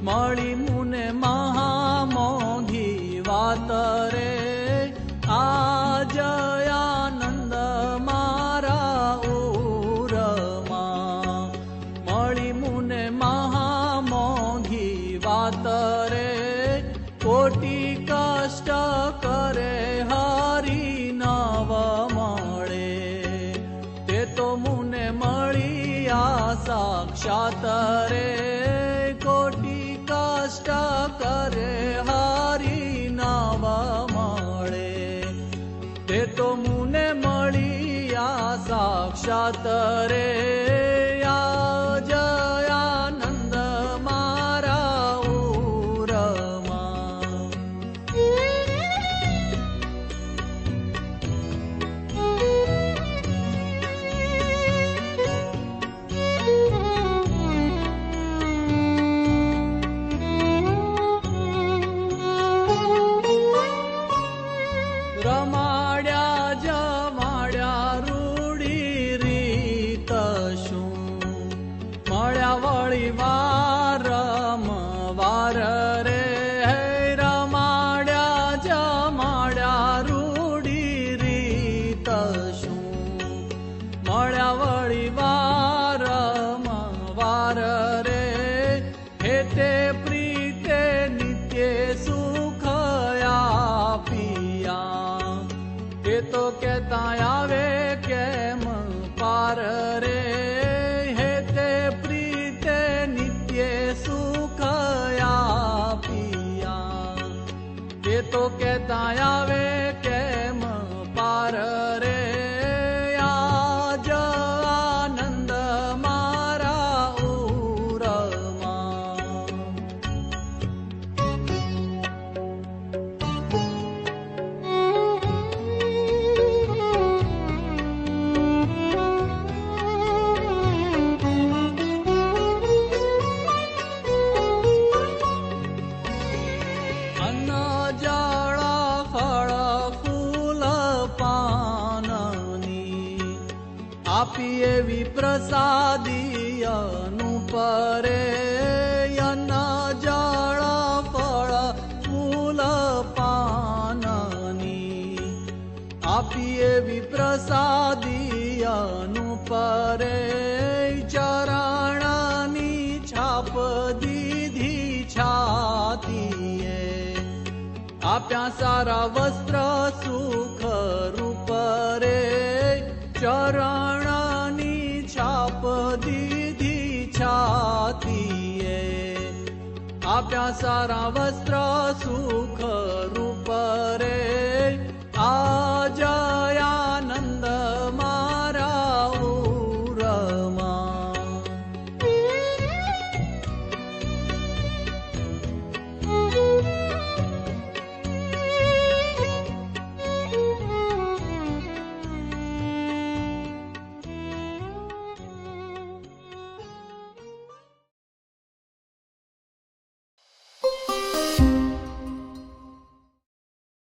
મળી મુને મહામોઘી વાત રે, આજ આનંદ મારા ઉરમાં. મળી મુને મહામોઘી વાત રે, કોટી કષ્ટ કરે હરી નવ મળે. તે તો મુને મળી આ સાક્ષાત રે, કોટી કષ્ટ કરે હરી નવ મળે. તે તો મુને મળી આ સાક્ષાત રે, આજ આનંદ મારા ઉરમાં. રમાડ્યા જમાડ્યા રૂડી રીત શું, મળ્યા વળી વારંવાર રે. રમાડ્યા જમાડ્યા રૂડી રીત શું, મળ્યા વળી વારંવાર રે. હેતે પ્રીતે નિત્ય સુખ આપિયા, એ તો કેતા આવે કેમ પાર રે. હેતે પ્રીતે નિત્ય સુખ આપિયા, એ તો કેતા આવે કેમ પાર રે. આજ આનંદ મારા ઉરમાં. અન્ન જળ ફળ ફૂલ પાનની, આપી એવી પ્રસાદી અનુપરે. અન્ન જળ ફળ ફૂલ પાનની, આપી એવી પ્રસાદી અનુપરે. ચરણની છાપ દીધી છાતીએ, આપ્યા સારા વસ્ત્ર સુખ રૂપ રે. ચરણની છાપ દીધી છાતીએ, આપ્યા સારા વસ્ત્ર સુખ રૂપ રે. આજ